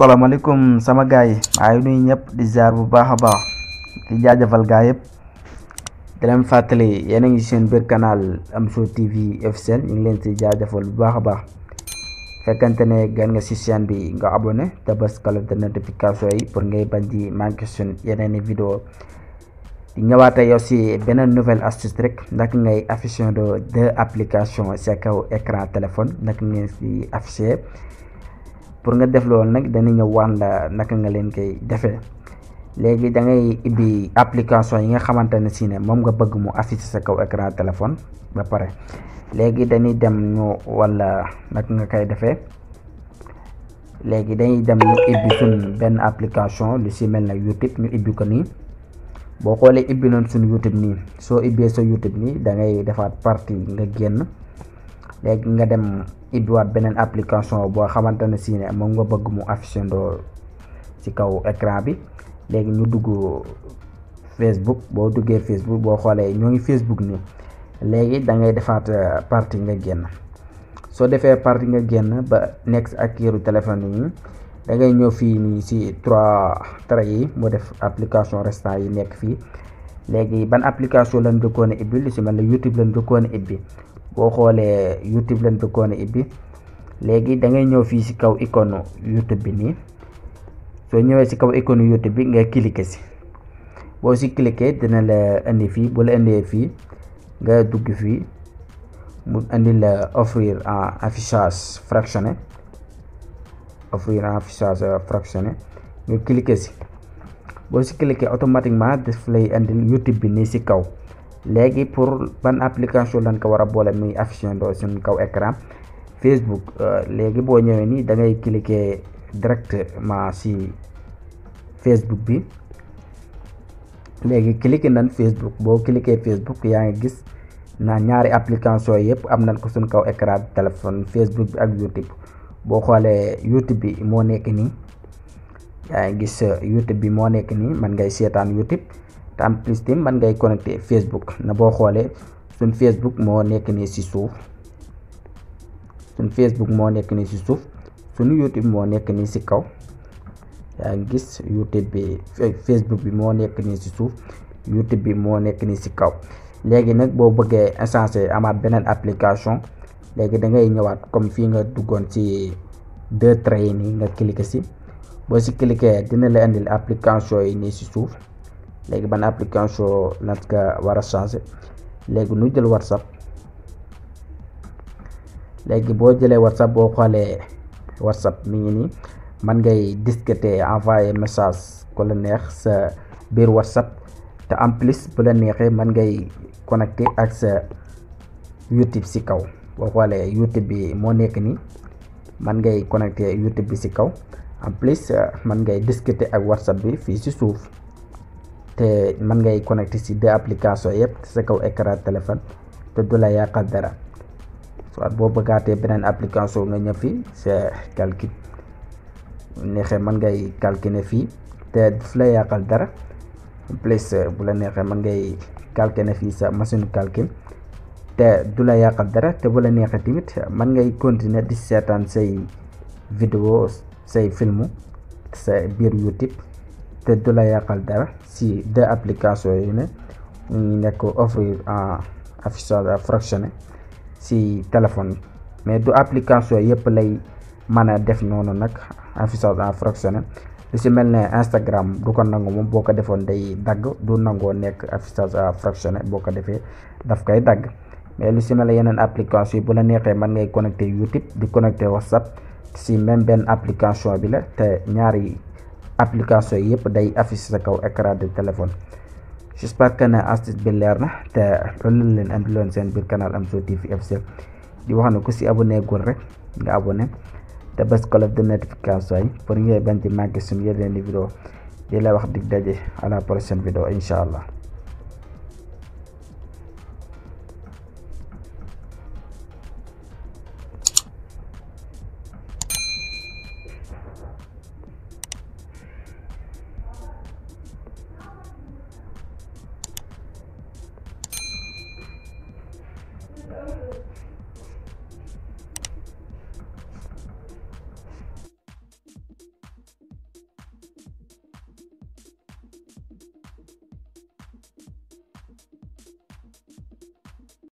Assalamualaikum sama gaay maa ngi nuyu ñëpp di ziar bu baax a baax di jaajëfal gaay yëpp di leen fàttali yéen a ngi seen biir canal Amzo TV officiel ñu ngi leen si jaajëfal bu baax a baax fekkante ne gan nga si chaîne bi nga abonné te bës cloche de notification yi pour ngay bañ di manqué suñ yeneen vidéo di ñëwaate yow si beneen nouvelle astuce rek naka ngay affiché deux applications sa kaw écran téléphone naka ngeen si affiché pour nga def loolu nag dana ñëw wan la naka nga leen koy defee léegi da ngay ibbi application yi nga xamante ne si ne moom nga bëgg mu affiché sa kaw écran téléphone ba pare léegi dañuy dem ñu wala naka nga koy defee léegi dañuy dem ñu ibbi suñ benn application lu si mel na YouTube ñu ibbi ko nii boo xoolee ibbi noonu suñ YouTube nii soo ibbee sa YouTube nii da ngay defaat partie nga génn léegi nga dem ibbiwaat beneen application boo xamante ne si ne moom nga bëgg mu affiché ndoo ci kaw écran bi léegi ñu dugg Facebook boo duggee Facebook boo xoolee ñoo ngi Facebook nii léegi da ngay defaat partie nga génn soo defee partie nga génn ba nekk ak yëru téléphone yi da ngay ñëw fii nii ci trois traits yi mu def application restant yi nekk fii léegi ban application lañ jëkkoon a ibbi li ci mel ne YouTube lañ jëkkoon a ibbi boo xoolee YouTube lañ jëkkoon a ibbi léegi da ngay ñëw fii ci kaw icône YouTube bi nii soo ñëwee ci kaw icône YouTube bi nga cliquer ci boo ci cliquer dina la indi fii bu la indee fii nga dugg fii mu indi la offrir en affichage fractionné nga cliquer ci boo ci cliquer automatiquement daf lay indil YouTube bi nii ci kaw léegi pour ban application lañ ko war a boole muy affiché ndoo suñ kaw écran Facebook léegi boo ñëwee nii da ngay cliquer directement ci Facebook bi léegi cliquer nañ Facebook boo cliquer Facebook yaa ngi gis na ñaari application yëpp am nañ ko suñ kaw écran téléphone Facebook bi ak YouTube boo xoolee YouTube bi moo nekk nii yaa ngi gis YouTube bi moo nekk nii man ngay seetaan YouTube te en plus tim man ngay connecté Facebook na boo xoolee suñ Facebook moo nekk nii ci suuf suñ Facebook moo nekk nii ci suuf suñu YouTube moo nekk nii ci kaw yaa ngi gis YouTube bi Facebook bi moo nekk nii ci suuf YouTube bi moo nekk nii ci kaw léegi nag boo bëggee installé amaat beneen application léegi da ngay ñëwaat comme fii nga duggoon ci deux traits yi nii nga cliquer ci boo ci cliquer dina la indil application yi nii ci suuf léegi ban application lañ ko war a changer léegi nu jël WhatsApp léegi boo jëlee WhatsApp boo xoolee WhatsApp mi ngi nii man ngay discuter envoyer message ku la neex sa biir WhatsApp te en plus bu la neexee man ngay connecté ak sa YouTube ci kaw boo xoolee YouTube bi moo nekk nii man ngay connecté YouTube bi ci kaw en plus man ngay discuter ak WhatsApp bi fii ci suuf te man ngay connecté ci deux applications yëpp sa kaw écran téléphone te du la yàqal dara soit boo bëggaatee beneen application nga ñëw fii sa calcul neexee man ngay calculer fii te du la yàqal dara en plus bu la neexee man ngay calculer fii sa machine calcul te du la yàqal dara te bu la neexee tamit man ngay continuer di seetaan say vidéo say film sa biir YouTube te du la yàqal dara si deux applications yi ne ñu nekk offrir en affichage fractionné si téléphone mais du application yëpp lay mën a def noonu nag affichage en fractionné lu si mel ne Instagram du ko nangu moom boo ko defoon day dagg du nangoo nekk affichage fractionné boo ko defee daf koy dagg mais lu si mel ne yeneen application yi bu la neexee mën ngay connecté YouTube di connecté WhatsApp si même benn application bi la te ñaari application yi yëpp day affiché sa kaw écran de téléphone j'espère que ne astuce bi leer na te loolu leen andiloon seen biir canal Amzo TV officiel di wax ne ku si abonné gul rek nga abonné te bës cloche de notification yi pour ngay bañ di manqué suñu yeneen vidéo di la wax dig daje à la prochaine vidéo incha allah.